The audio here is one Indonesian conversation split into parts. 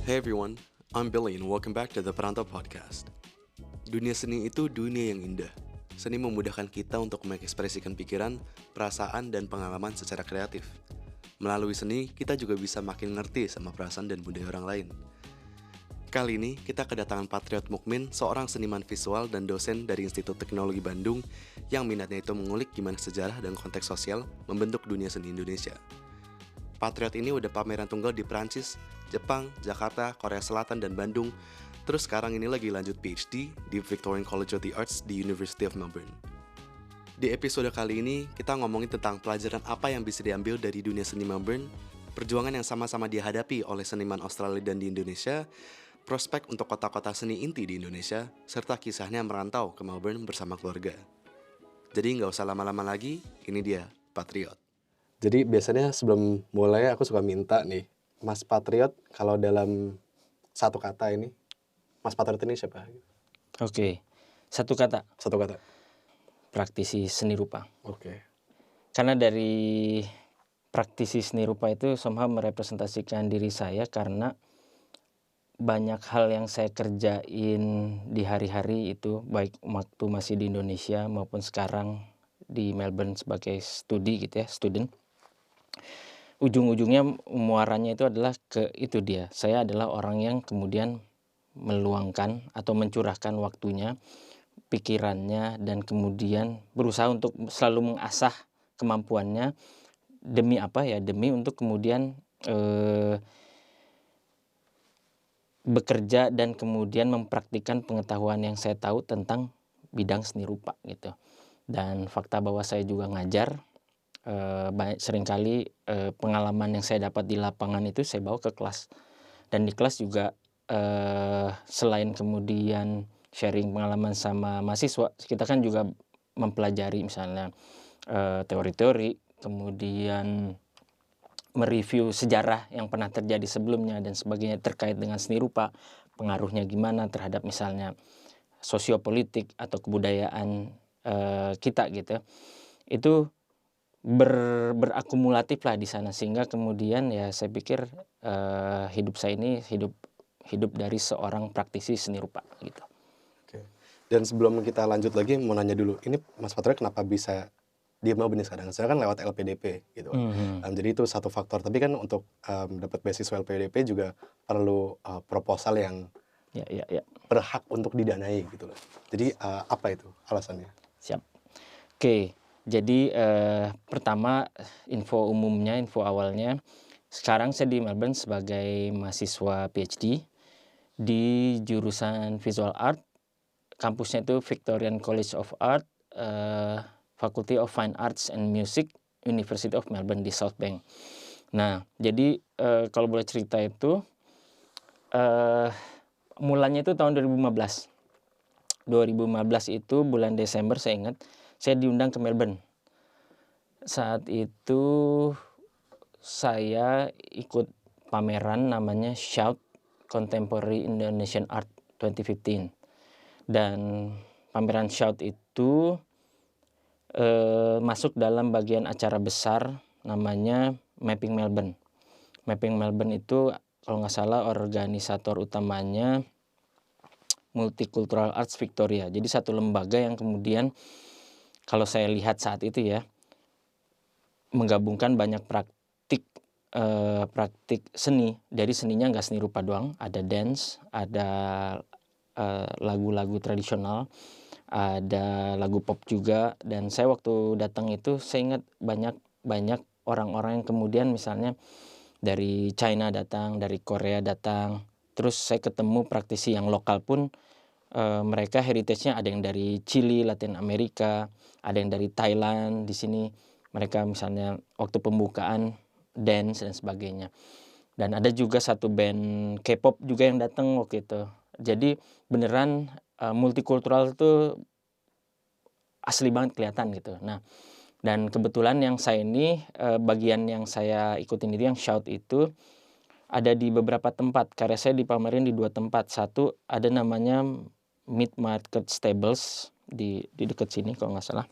Hey everyone, I'm Billy and welcome back to the Perantau Podcast. Dunia seni itu dunia yang indah. Seni memudahkan kita untuk mengekspresikan pikiran, perasaan, dan pengalaman secara kreatif. Melalui seni, kita juga bisa makin ngerti sama perasaan dan budaya orang lain. Kali ini, kita kedatangan Patriot Mukmin, seorang seniman visual dan dosen dari Institut Teknologi Bandung yang minatnya itu mengulik gimana sejarah dan konteks sosial membentuk dunia seni Indonesia. Patriot ini udah pameran tunggal di Prancis, Jepang, Jakarta, Korea Selatan, dan Bandung. Terus sekarang ini lagi lanjut PhD di Victorian College of the Arts di University of Melbourne. Di episode kali ini, kita ngomongin tentang pelajaran apa yang bisa diambil dari dunia seni Melbourne, perjuangan yang sama-sama dihadapi oleh seniman Australia dan di Indonesia, prospek untuk kota-kota seni inti di Indonesia, serta kisahnya merantau ke Melbourne bersama keluarga. Jadi nggak usah lama-lama lagi, ini dia, Patriot. Jadi biasanya sebelum mulai aku suka minta nih, Mas Patriot kalau dalam satu kata ini, Mas Patriot ini siapa? Oke, satu kata, Satu kata. praktisi seni rupa. Oke. Karena dari praktisi seni rupa itu somehow merepresentasikan diri saya karena banyak hal yang saya kerjain di hari-hari itu, baik waktu masih di Indonesia maupun sekarang di Melbourne sebagai studi gitu ya, student. Ujung-ujungnya muaranya itu adalah ke itu dia. Saya adalah orang yang kemudian meluangkan atau mencurahkan waktunya, pikirannya, dan kemudian berusaha untuk selalu mengasah kemampuannya demi apa ya? Demi untuk kemudian bekerja dan kemudian mempraktikkan pengetahuan yang saya tahu tentang bidang seni rupa gitu. Dan fakta bahwa saya juga ngajar, seringkali pengalaman yang saya dapat di lapangan itu saya bawa ke kelas. Dan di kelas juga selain kemudian sharing pengalaman sama mahasiswa, kita kan juga mempelajari misalnya teori-teori, kemudian mereview sejarah yang pernah terjadi sebelumnya dan sebagainya terkait dengan seni rupa, pengaruhnya gimana terhadap misalnya sosiopolitik atau kebudayaan kita gitu. Itu berakumulatif lah di sana, sehingga kemudian ya saya pikir hidup saya ini hidup dari seorang praktisi seni rupa gitu. Oke. Dan sebelum kita lanjut lagi, mau nanya dulu, ini Mas Patriot kenapa bisa di Melbourne sekarang? Saya kan lewat LPDP gitu kan. Jadi itu satu faktor. Tapi kan untuk dapat beasiswa LPDP juga perlu proposal yang Ya. berhak untuk didanai gitu loh. Jadi apa itu alasannya? Siap. Oke, jadi pertama info awalnya, sekarang saya di Melbourne sebagai mahasiswa PhD di jurusan Visual Art. Kampusnya itu Victorian College of Art, Faculty of Fine Arts and Music, University of Melbourne di South Bank. Nah, jadi kalau boleh cerita itu mulanya itu tahun 2015. 2015 itu bulan Desember saya ingat, saya diundang ke Melbourne. Saat itu saya ikut pameran namanya Shout Contemporary Indonesian Art 2015. Dan pameran Shout itu masuk dalam bagian acara besar namanya Mapping Melbourne. Mapping Melbourne itu kalau nggak salah organisator utamanya Multicultural Arts Victoria. Jadi satu lembaga yang kemudian kalau saya lihat saat itu ya, menggabungkan banyak praktik seni. Dari seninya nggak seni rupa doang, ada dance, ada lagu-lagu tradisional, ada lagu pop juga. Dan saya waktu datang itu saya ingat banyak orang-orang yang kemudian misalnya dari China datang, dari Korea datang. Terus saya ketemu praktisi yang lokal pun, mereka heritage-nya ada yang dari Chili, Latin Amerika, ada yang dari Thailand di sini. Mereka misalnya waktu pembukaan dance dan sebagainya. Dan ada juga satu band K-pop juga yang datang waktu itu. Jadi beneran multikultural itu asli banget kelihatan gitu. Nah, dan kebetulan yang saya ini bagian yang saya ikutin itu yang Shout itu ada di beberapa tempat. Karya saya dipamerin di 2 tempat. Satu ada namanya Mid Market Stables di dekat sini kalau nggak salah,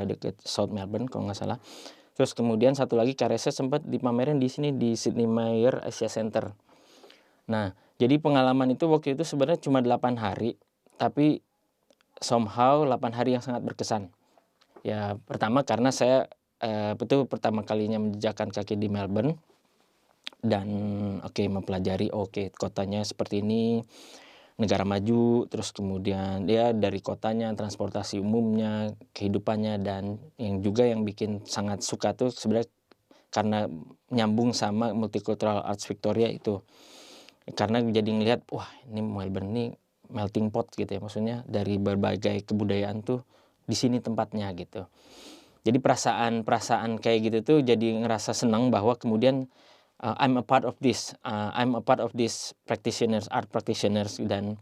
dekat South Melbourne kalau nggak salah. Terus kemudian satu lagi karya saya sempat dipamerin di sini di Sydney Meyer Asia Center. Nah, jadi pengalaman itu waktu itu sebenarnya cuma 8 hari, tapi somehow 8 hari yang sangat berkesan. Ya pertama karena saya, itu pertama kalinya menjejakkan kaki di Melbourne dan mempelajari kotanya seperti ini, negara maju, terus kemudian ya dari kotanya, transportasi umumnya, kehidupannya, dan yang bikin sangat suka tuh sebenarnya karena nyambung sama Multicultural Arts Victoria itu. Karena jadi ngelihat, wah ini Melbourne ini melting pot gitu ya, maksudnya dari berbagai kebudayaan tuh di sini tempatnya gitu. Jadi perasaan kayak gitu tuh jadi ngerasa senang bahwa kemudian I'm a part of this, I'm a part of this art practitioners, dan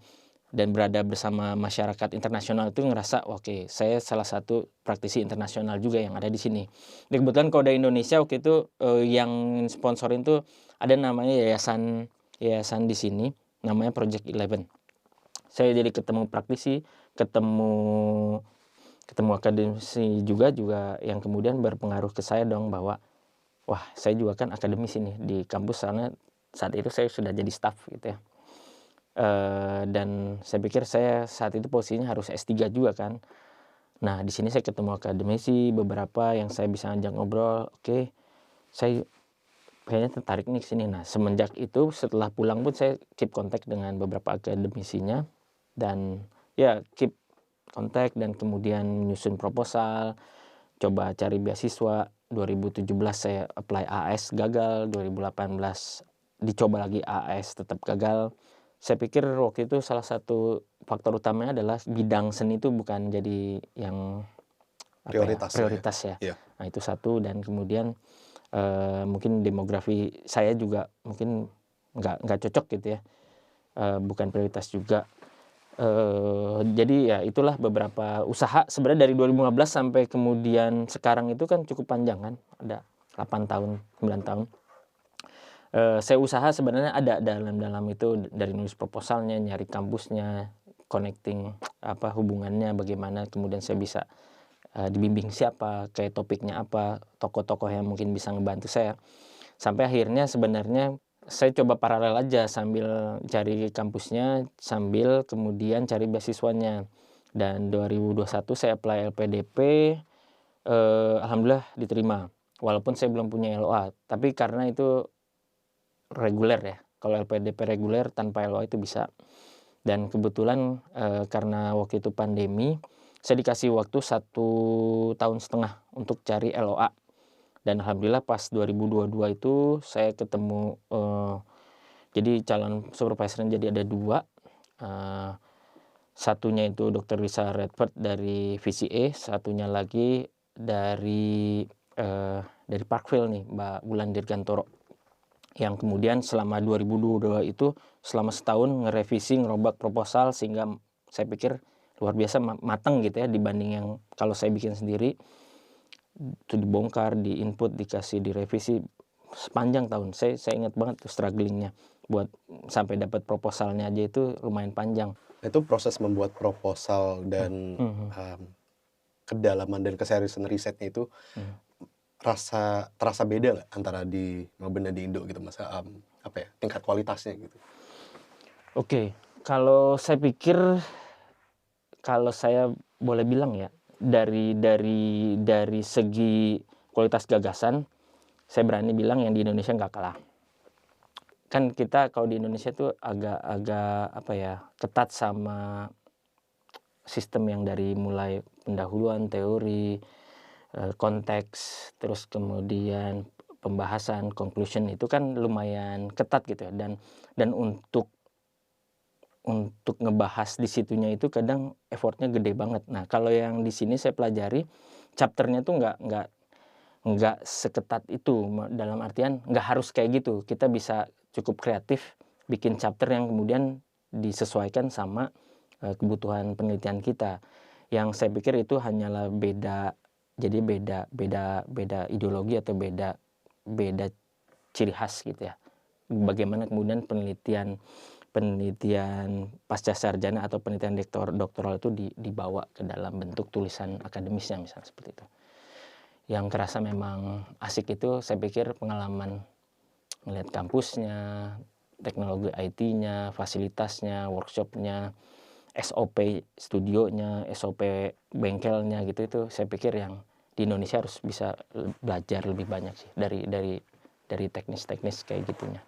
berada bersama masyarakat internasional itu ngerasa oke, saya salah satu praktisi internasional juga yang ada di sini. Dan kebetulan kalau dari Indonesia waktu itu yang sponsorin tuh ada namanya yayasan di sini namanya Project 11. Saya jadi ketemu praktisi, ketemu akademisi juga yang kemudian berpengaruh ke saya dong bahwa wah, saya juga kan akademisi nih di kampus, karena saat itu saya sudah jadi staff gitu ya. Dan saya pikir saya saat itu posisinya harus S3 juga kan. Nah, di sini saya ketemu akademisi beberapa yang saya bisa ajak ngobrol, oke, saya kayaknya tertarik nih ke sini. Nah, semenjak itu setelah pulang pun saya keep kontak dengan beberapa akademisinya dan ya keep kontak dan kemudian menyusun proposal, coba cari beasiswa. 2017 saya apply AS gagal, 2018 dicoba lagi AS tetap gagal. Saya pikir waktu itu salah satu faktor utamanya adalah bidang seni itu bukan jadi yang prioritas ya. Iya. Nah, itu satu, dan kemudian mungkin demografi saya juga mungkin nggak cocok gitu ya, bukan prioritas juga. Jadi ya itulah beberapa usaha sebenarnya dari 2015 sampai kemudian sekarang itu kan cukup panjang kan, ada 8 tahun, 9 tahun. Saya usaha sebenarnya ada dalam itu, dari nulis proposalnya, nyari kampusnya, connecting hubungannya bagaimana, kemudian saya bisa dibimbing siapa, kayak topiknya apa, tokoh-tokoh yang mungkin bisa ngebantu saya. Sampai akhirnya sebenarnya saya coba paralel aja sambil cari kampusnya, sambil kemudian cari beasiswanya. Dan 2021 saya apply LPDP, alhamdulillah diterima. Walaupun saya belum punya LOA, tapi karena itu reguler ya. Kalau LPDP reguler tanpa LOA itu bisa. Dan kebetulan karena waktu itu pandemi, saya dikasih waktu 1,5 tahun untuk cari LOA. Dan alhamdulillah pas 2022 itu saya ketemu, jadi calon supervisornya jadi ada 2. Satunya itu Dr. Lisa Redford dari VCA, satunya lagi dari Parkville nih, Mbak Wulan Dirgantoro. Yang kemudian selama 2022 itu selama setahun ngerevisi, ngerobak proposal, sehingga saya pikir luar biasa matang gitu ya, dibanding yang kalau saya bikin sendiri. Itu dibongkar, diinput, dikasih, direvisi sepanjang tahun. Saya ingat banget tuh strugglingnya buat sampai dapat proposalnya aja itu lumayan panjang. Itu proses membuat proposal dan kedalaman dan keseriusan risetnya itu terasa beda nggak antara di Melbourne dan di Indo gitu, Mas? Tingkat kualitasnya gitu. Oke, kalau saya pikir, kalau saya boleh bilang ya, dari segi kualitas gagasan, saya berani bilang yang di Indonesia nggak kalah. Kan kita kalau di Indonesia tuh agak ketat sama sistem yang dari mulai pendahuluan, teori, konteks, terus kemudian pembahasan, conclusion, itu kan lumayan ketat gitu ya, dan untuk ngebahas di situnya itu kadang effortnya gede banget. Nah, kalau yang di sini saya pelajari, chapternya tuh nggak seketat itu, dalam artian nggak harus kayak gitu. Kita bisa cukup kreatif bikin chapter yang kemudian disesuaikan sama kebutuhan penelitian kita. Yang saya pikir itu hanyalah beda ideologi atau beda ciri khas gitu ya. Bagaimana kemudian penelitian pasca sarjana atau penelitian doktoral itu dibawa ke dalam bentuk tulisan akademisnya misalnya seperti itu. Yang kerasa memang asik itu saya pikir pengalaman melihat kampusnya, teknologi IT-nya, fasilitasnya, workshop-nya, SOP studionya, SOP bengkelnya gitu, itu saya pikir yang di Indonesia harus bisa belajar lebih banyak sih dari teknis-teknis kayak gitunya.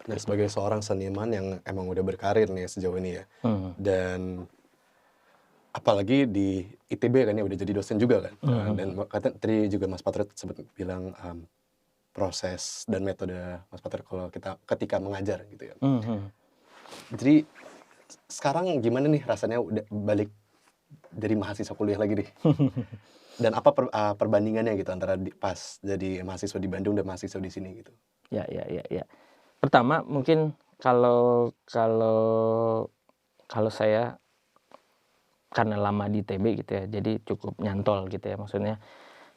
Nah, sebagai seorang seniman yang emang udah berkarir nih sejauh ini ya, dan apalagi di ITB kan ya, udah jadi dosen juga kan. Dan kata tadi juga Mas Patrit sempat bilang proses dan metode Mas Patrit kalau ketika mengajar gitu ya. Jadi sekarang gimana nih rasanya udah balik dari mahasiswa kuliah lagi nih? Dan apa perbandingannya gitu antara pas jadi mahasiswa di Bandung dan mahasiswa di sini gitu? Ya. Pertama mungkin kalau saya karena lama di ITB gitu ya, jadi cukup nyantol gitu ya, maksudnya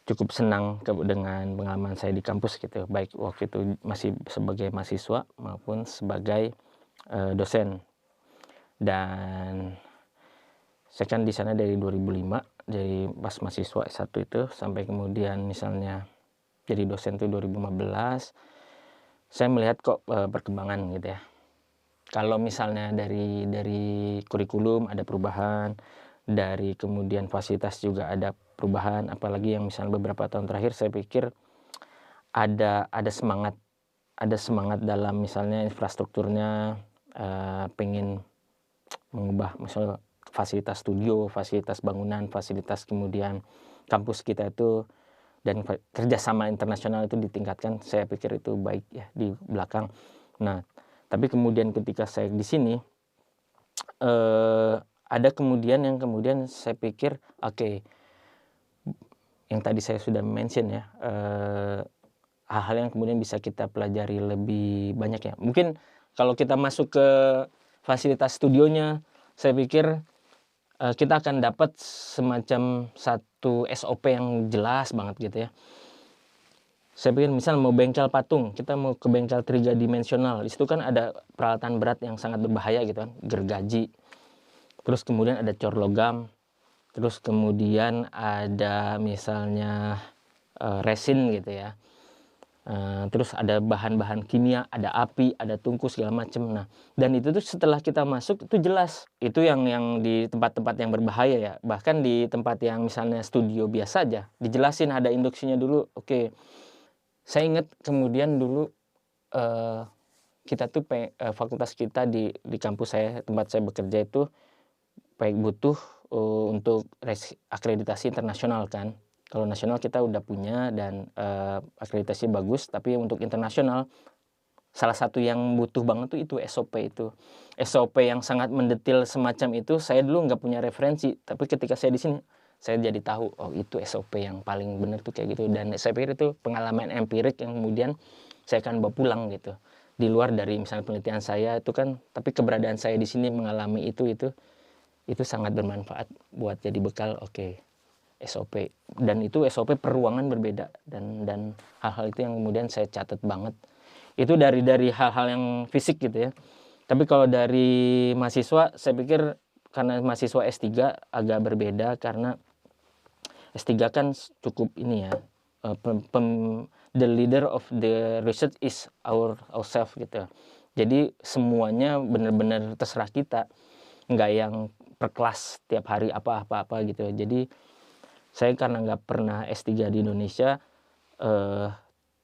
cukup senang dengan pengalaman saya di kampus gitu, baik waktu itu masih sebagai mahasiswa maupun sebagai dosen. Dan saya kan di sana dari 2005, dari pas mahasiswa S1 itu sampai kemudian misalnya jadi dosen itu 2015, saya melihat kok perkembangan gitu ya. Kalau misalnya dari kurikulum ada perubahan, dari kemudian fasilitas juga ada perubahan, apalagi yang misalnya beberapa tahun terakhir saya pikir ada semangat dalam misalnya infrastrukturnya, pengen mengubah misalnya fasilitas studio, fasilitas bangunan, fasilitas kemudian kampus kita itu, dan kerjasama internasional itu ditingkatkan. Saya pikir itu baik ya di belakang. Nah, tapi kemudian ketika saya di sini ada kemudian saya pikir oke, yang tadi saya sudah mention ya, hal-hal yang kemudian bisa kita pelajari lebih banyak ya. Mungkin kalau kita masuk ke fasilitas studionya, saya pikir kita akan dapat semacam satu SOP yang jelas banget gitu ya. Saya pikir misal mau bengkel patung, kita mau ke bengkel 3 dimensional, di situ kan ada peralatan berat yang sangat berbahaya gitu kan, gergaji, terus kemudian ada cor logam, terus kemudian ada misalnya resin gitu ya, terus ada bahan-bahan kimia, ada api, ada tungku segala macam. Nah, dan itu tuh setelah kita masuk itu jelas, itu yang di tempat-tempat yang berbahaya ya, bahkan di tempat yang misalnya studio biasa aja dijelasin, ada induksinya dulu. Oke. Saya ingat kemudian dulu kita tuh fakultas kita di kampus saya, tempat saya bekerja itu butuh untuk akreditasi internasional kan. Kalau nasional kita udah punya dan akreditasi bagus, tapi untuk internasional salah satu yang butuh banget tuh itu SOP itu. SOP yang sangat mendetil semacam itu saya dulu nggak punya referensi, tapi ketika saya di sini saya jadi tahu, oh itu SOP yang paling benar tuh kayak gitu. Dan saya pikir itu pengalaman empirik yang kemudian saya akan bawa pulang gitu. Di luar dari misalnya penelitian saya itu kan, tapi keberadaan saya di sini mengalami itu sangat bermanfaat buat jadi bekal. Oke, SOP. Dan itu SOP per ruangan berbeda, dan hal-hal itu yang kemudian saya catat banget. Itu dari hal-hal yang fisik gitu ya. Tapi kalau dari mahasiswa, saya pikir karena mahasiswa S3 agak berbeda, karena S3 kan cukup ini ya, the leader of the research is ourselves gitu. Jadi semuanya benar-benar terserah kita, nggak yang per kelas tiap hari apa-apa gitu. Jadi saya karena nggak pernah S3 di Indonesia,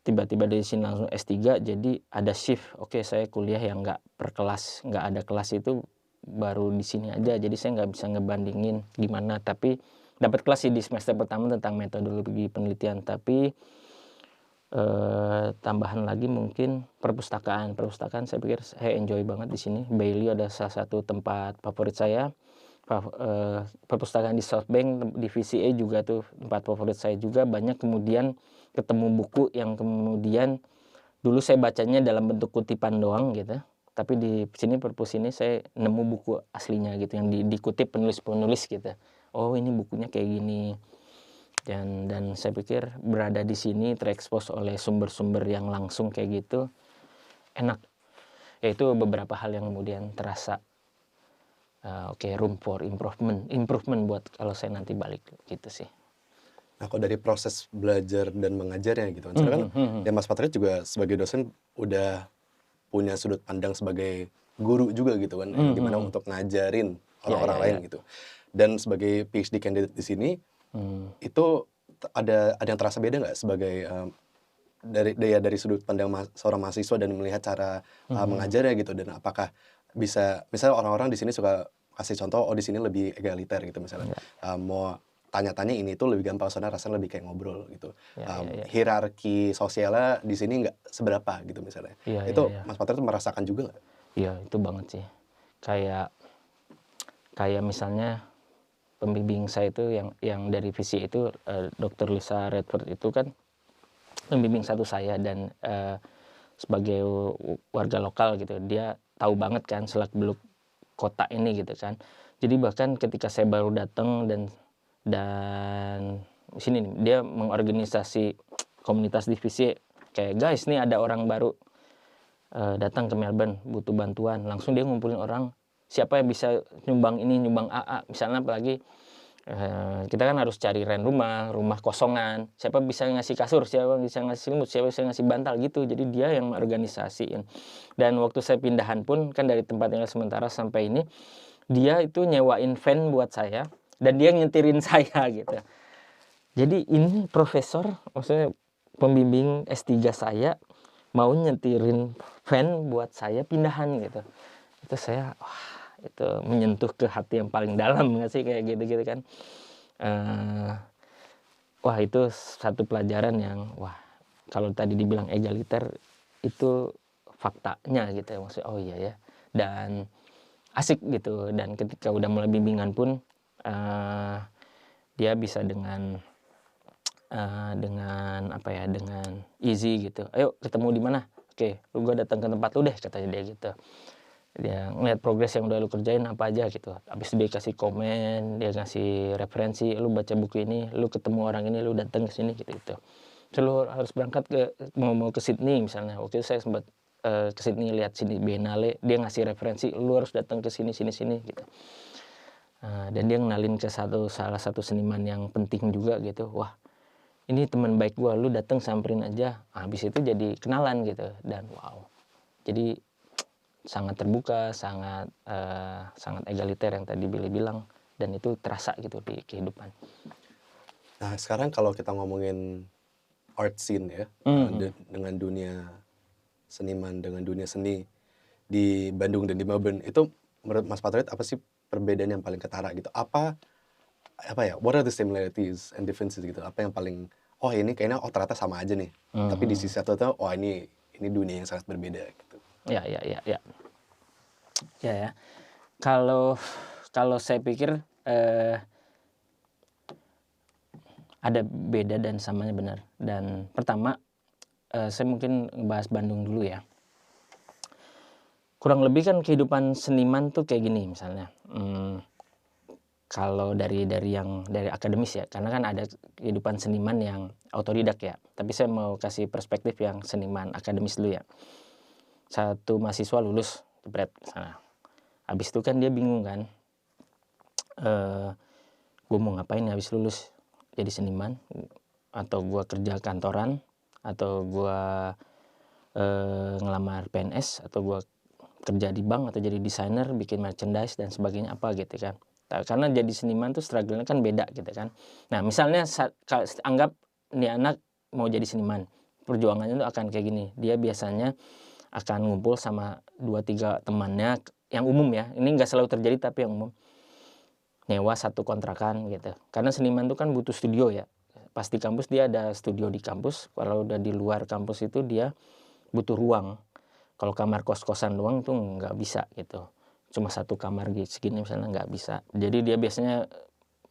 tiba-tiba dari sini langsung S3, jadi ada shift. Oke, saya kuliah yang nggak per kelas, nggak ada kelas itu baru di sini aja. Jadi saya nggak bisa ngebandingin gimana, tapi dapat kelas sih di semester pertama tentang metodologi penelitian. Tapi tambahan lagi mungkin perpustakaan saya pikir saya enjoy banget di sini. Bailey ada salah satu tempat favorit saya. Perpustakaan di South Bank di VCA juga tuh tempat favorit saya juga. Banyak kemudian ketemu buku yang kemudian dulu saya bacanya dalam bentuk kutipan doang gitu, tapi di sini perpus ini saya nemu buku aslinya gitu yang dikutip penulis-penulis gitu. Oh, ini bukunya kayak gini. Dan saya pikir berada di sini terekspos oleh sumber-sumber yang langsung kayak gitu enak. Yaitu beberapa hal yang kemudian terasa room for improvement buat kalau saya nanti balik gitu sih. Nah, kalau dari proses belajar dan mengajarnya gitu kan, soalnya kan ya Mas Patrit juga sebagai dosen udah punya sudut pandang sebagai guru juga gitu kan, gimana untuk ngajarin orang-orang lain gitu. Dan sebagai PhD candidate di sini, itu ada yang terasa beda nggak sebagai dari sudut pandang seorang mahasiswa dan melihat cara mengajarnya gitu, dan apakah bisa misalnya orang-orang di sini suka kasih contoh, oh di sini lebih egaliter gitu misalnya, mau tanya-tanya ini tuh lebih gampang soalnya rasanya lebih kayak ngobrol gitu. Hierarki sosialnya di sini nggak seberapa gitu misalnya. Itu Mas Patrio tuh merasakan juga nggak? Iya, itu banget sih. Kayak misalnya pembimbing saya itu yang dari visi itu, Dr. Lisa Redford itu kan pembimbing satu saya, dan sebagai warga lokal gitu, dia tahu banget kan seluk-beluk kota ini gitu kan. Jadi bahkan ketika saya baru datang dan di sini nih, dia mengorganisasi komunitas divisi, kayak guys nih ada orang baru datang ke Melbourne butuh bantuan, langsung dia ngumpulin orang, siapa yang bisa nyumbang ini, nyumbang AA misalnya, apalagi kita kan harus cari rumah kosongan, siapa bisa ngasih kasur, siapa bisa ngasih selimut, siapa bisa ngasih bantal gitu. Jadi dia yang mengorganisasiin. Dan waktu saya pindahan pun kan dari tempat tinggal sementara sampai ini, dia itu nyewain van buat saya dan dia nyetirin saya gitu. Jadi ini profesor, maksudnya pembimbing S3 saya mau nyetirin van buat saya pindahan gitu. Itu saya itu menyentuh ke hati yang paling dalam nggak sih, kayak gitu-gitu kan. Wah itu satu pelajaran yang kalau tadi dibilang egaliter itu faktanya gitu ya, maksudnya oh iya ya, dan asik gitu. Dan ketika udah mulai bimbingan pun dia bisa dengan apa ya, dengan easy gitu, ayo ketemu di mana, oke gue datang ke tempat lu deh, katanya dia gitu. Dia ngeliat progres yang udah lu kerjain apa aja gitu, habis itu dia kasih komen, dia ngasih referensi, lu baca buku ini, lu ketemu orang ini, lu datang ke sini gitu. Terus lu harus berangkat mau ke Sydney misalnya, waktu itu saya sempat ke Sydney lihat sini Biennale, dia ngasih referensi, lu harus datang ke sini gitu. Dan dia ngenalin ke salah satu seniman yang penting juga gitu. Wah ini teman baik gua, lu datang samperin aja. Habis itu jadi kenalan gitu, dan jadi sangat terbuka, sangat egaliter yang tadi Billy bilang, dan itu terasa gitu di kehidupan. Nah sekarang kalau kita ngomongin art scene ya, dengan dunia seniman, dengan dunia seni di Bandung dan di Melbourne, itu menurut Mas Patrio apa sih perbedaan yang paling ketara gitu? Apa ya, what are the similarities and differences gitu? Apa yang paling, oh ini kayaknya ternyata sama aja nih, tapi di sisi satu tuh ini dunia yang sangat berbeda gitu. Ya. Kalau saya pikir ada beda dan samanya benar. Dan pertama saya mungkin ngebahas Bandung dulu ya. Kurang lebih kan kehidupan seniman tuh kayak gini misalnya. Kalau dari akademis ya, karena kan ada kehidupan seniman yang autodidak ya. Tapi saya mau kasih perspektif yang seniman akademis dulu ya. Satu mahasiswa lulus, jebret sana. Habis itu kan dia bingung kan, gue mau ngapain habis lulus, jadi seniman, atau gue kerja kantoran, atau gue ngelamar PNS, atau gue kerja di bank, atau jadi desainer, bikin merchandise dan sebagainya apa gitu kan. Karena jadi seniman tuh struggle-nya kan beda gitu kan. Nah misalnya anggap nih anak mau jadi seniman, perjuangannya tuh akan kayak gini. Dia biasanya akan ngumpul sama 2-3 temannya yang umum ya. Ini nggak selalu terjadi tapi yang umum. Nyewa satu kontrakan gitu. Karena seniman tuh kan butuh studio ya. Pas di kampus dia ada studio di kampus. Kalau udah di luar kampus itu dia butuh ruang. Kalau kamar kos-kosan doang tuh nggak bisa gitu. Cuma satu kamar segini misalnya nggak bisa. Jadi dia biasanya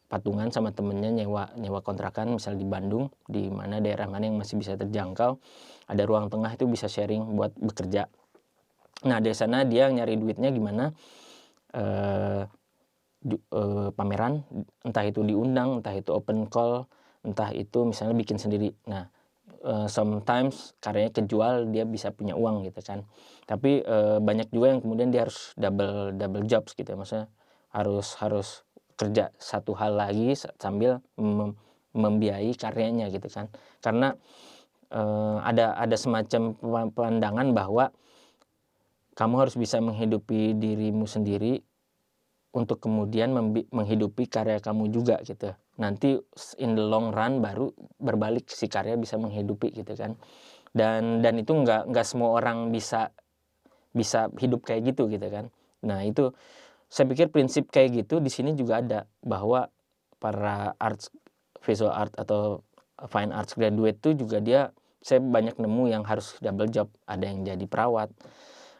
patungan sama temennya nyewa kontrakan, misalnya di Bandung, di mana daerah mana yang masih bisa terjangkau, ada ruang tengah itu bisa sharing buat bekerja. Nah dari sana dia nyari duitnya gimana, pameran, entah itu diundang, entah itu open call, entah itu misalnya bikin sendiri. Nah sometimes karyanya kejual, dia bisa punya uang gitu kan. Tapi banyak juga yang kemudian dia harus double jobs gitu ya, maksudnya harus kerja satu hal lagi sambil membiayai karyanya gitu kan. Karena ada semacam pandangan bahwa kamu harus bisa menghidupi dirimu sendiri untuk kemudian menghidupi karya kamu juga gitu. Nanti in the long run baru berbalik si karya bisa menghidupi gitu kan. Dan itu nggak semua orang bisa hidup kayak gitu kan. Nah itu saya pikir prinsip kayak gitu di sini juga ada, bahwa para visual art atau fine arts graduate tuh juga saya banyak nemu yang harus double job. Ada yang jadi perawat,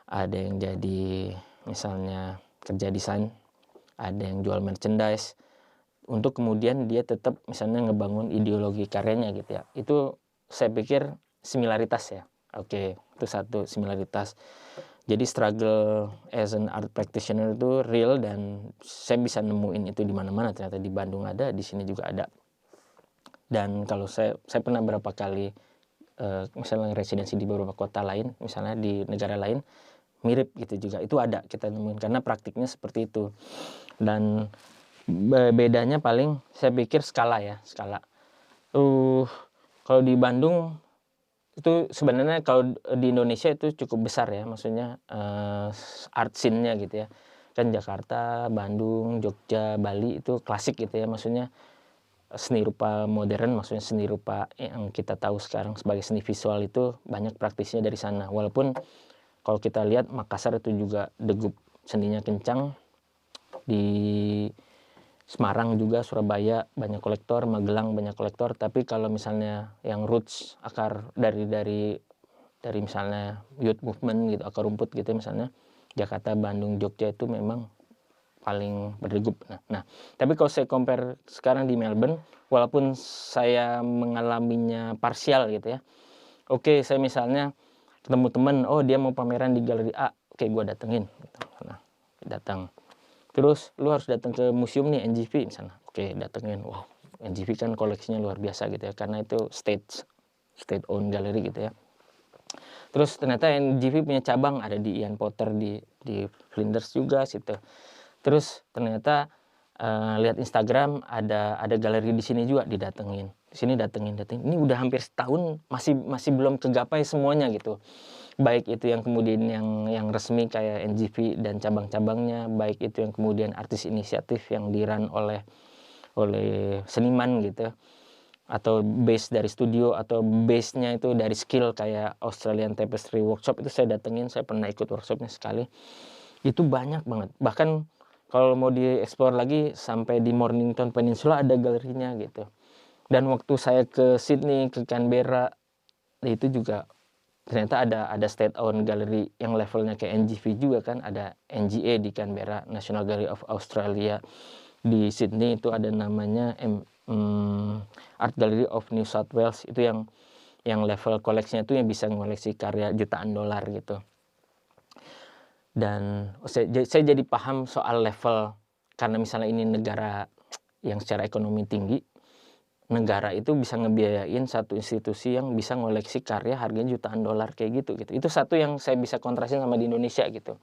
ada yang jadi misalnya kerja desain, ada yang jual merchandise, untuk kemudian dia tetap misalnya ngebangun ideologi karyanya gitu ya. Itu saya pikir similaritas ya. Oke, itu satu similaritas. Jadi struggle as an art practitioner itu real, dan saya bisa nemuin itu di mana-mana. Ternyata di Bandung ada, di sini juga ada. Dan kalau saya pernah berapa kali misalnya residensi di beberapa kota lain, misalnya di negara lain, mirip gitu juga. Itu ada kita nemuin karena praktiknya seperti itu. Dan bedanya paling saya pikir skala. Kalau di Bandung itu sebenarnya, kalau di Indonesia itu cukup besar ya, maksudnya art scene-nya gitu ya. Kan Jakarta, Bandung, Jogja, Bali itu klasik gitu ya, maksudnya seni rupa modern, maksudnya seni rupa yang kita tahu sekarang sebagai seni visual itu banyak praktisnya dari sana. Walaupun kalau kita lihat Makassar itu juga degup seninya kencang, di Semarang juga, Surabaya banyak kolektor, Magelang banyak kolektor. Tapi kalau misalnya yang roots, akar dari misalnya youth movement gitu, akar rumput gitu misalnya, Jakarta, Bandung, Jogja itu memang paling berdegup. Nah, tapi kalau saya compare sekarang di Melbourne, walaupun saya mengalaminya parsial gitu ya. Oke, saya misalnya ketemu temen, oh dia mau pameran di galeri A, oke gue datengin gitu. Nah, datang. Terus lu harus datang ke museum nih, NGV misalnya. Oke, datengin. Wow, NGV kan koleksinya luar biasa gitu ya, karena itu state owned gallery gitu ya. Terus ternyata NGV punya cabang ada di Ian Potter di Flinders juga situ. Terus ternyata lihat Instagram ada galeri di sini juga, didatengin. Di sini datengin. Ini udah hampir setahun masih belum kegapai semuanya gitu. Baik itu yang kemudian yang resmi kayak NGV dan cabang-cabangnya, baik itu yang kemudian artis inisiatif yang di-run oleh seniman gitu, atau base dari studio, atau base-nya itu dari skill kayak Australian Tapestry Workshop. Itu saya datengin, saya pernah ikut workshopnya sekali. Itu banyak banget. Bahkan kalau mau dieksplor lagi sampai di Mornington Peninsula ada galerinya gitu. Dan waktu saya ke Sydney, ke Canberra, itu juga ternyata ada state owned gallery yang levelnya kayak NGV juga kan. Ada NGA di Canberra, National Gallery of Australia. Di Sydney itu ada namanya Art Gallery of New South Wales. Itu yang level koleksinya itu yang bisa mengoleksi karya jutaan dolar gitu. Dan saya jadi paham soal level, karena misalnya ini negara yang secara ekonomi tinggi, negara itu bisa ngebiayain satu institusi yang bisa ngoleksi karya harganya jutaan dolar kayak gitu. Itu satu yang saya bisa kontrasin sama di Indonesia gitu.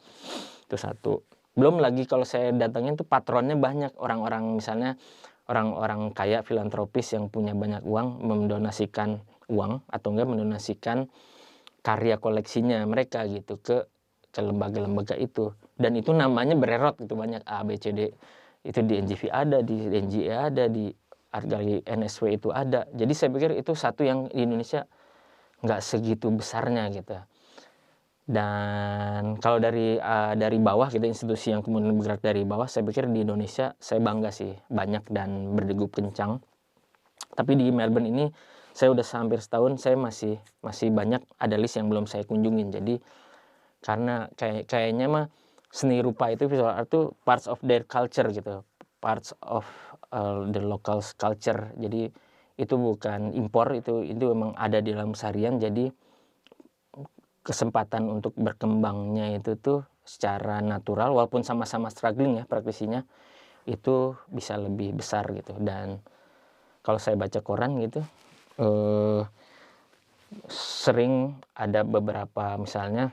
Itu satu. Belum lagi kalau saya datangin tuh patronnya banyak, orang-orang misalnya orang-orang kaya filantropis yang punya banyak uang mendonasikan uang atau enggak mendonasikan karya koleksinya mereka gitu ke lembaga-lembaga itu. Dan itu namanya bererot gitu, banyak A, B, C, D. Itu di NGV ada, di NGA ada, di Art Gallery NSW itu ada. Jadi saya pikir itu satu yang di Indonesia nggak segitu besarnya gitu. Dan kalau dari bawah gitu, institusi yang kemudian bergerak dari bawah, saya pikir di Indonesia saya bangga sih, banyak dan berdegup kencang. Tapi di Melbourne ini saya udah hampir setahun, saya masih banyak ada list yang belum saya kunjungin. Jadi karena kayaknya mah seni rupa itu, visual art itu parts of their culture gitu, parts of the local culture. Jadi itu bukan impor, itu memang ada di dalam seharian. Jadi kesempatan untuk berkembangnya itu tuh secara natural, walaupun sama-sama struggling ya praktisinya, itu bisa lebih besar gitu. Dan kalau saya baca koran gitu, sering ada beberapa misalnya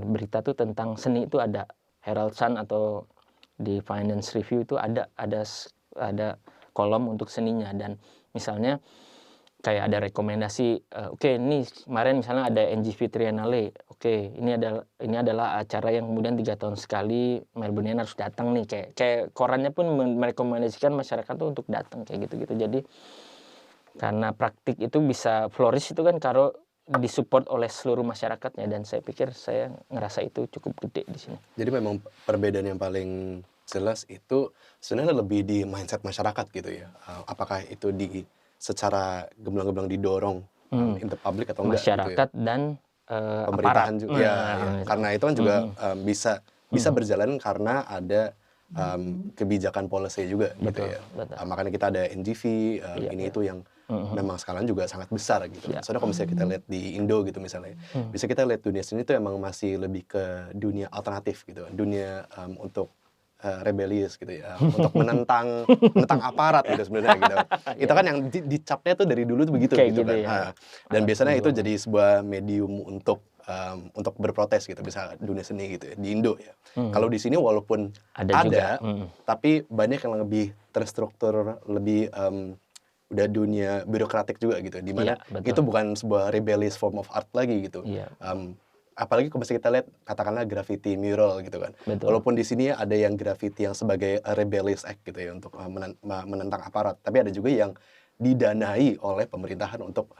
berita tuh tentang seni itu, ada Herald Sun atau di Finance Review itu ada kolom untuk seninya. Dan misalnya kayak ada rekomendasi, oke ini kemarin misalnya ada NGV Triennale, oke ini adalah acara yang kemudian 3 tahun sekali Melbourneian harus datang nih, kayak korannya pun merekomendasikan masyarakat tuh untuk datang kayak gitu-gitu. Jadi karena praktik itu bisa flourish itu kan kalau disupport oleh seluruh masyarakatnya, dan saya pikir saya ngerasa itu cukup gede di sini. Jadi memang perbedaan yang paling jelas itu sebenarnya lebih di mindset masyarakat gitu ya. Apakah itu secara gemblang-gemblang didorong in the public atau enggak gitu ya. Masyarakat dan aparat. Pemerintahan juga ya. Karena itu kan juga bisa berjalan karena ada kebijakan policy juga gitu Betul, ya. betul. Makanya kita ada NGV ini itu yang memang skala juga sangat besar gitu. Soalnya kalau misalnya kita lihat di Indo gitu misalnya, bisa kita lihat dunia seni itu emang masih lebih ke dunia alternatif gitu, dunia untuk rebellious gitu ya, untuk menentang aparat gitu sebenarnya gitu. Itu kan yang dicapnya tuh dari dulu tuh begitu Kayak gitu gitu kan. ya. Dan biasanya itu jadi sebuah medium untuk berprotes gitu, bisa dunia seni gitu ya, di Indo ya. Kalau di sini walaupun ada, tapi banyak yang lebih terstruktur, lebih udah dunia birokratik juga gitu, di mana itu bukan sebuah rebellious form of art lagi gitu. Apalagi kalau misalnya kita lihat katakanlah graffiti mural gitu kan. Betul. Walaupun di sini ada yang graffiti yang sebagai rebellious act gitu ya, untuk menentang aparat, tapi ada juga yang didanai oleh pemerintahan untuk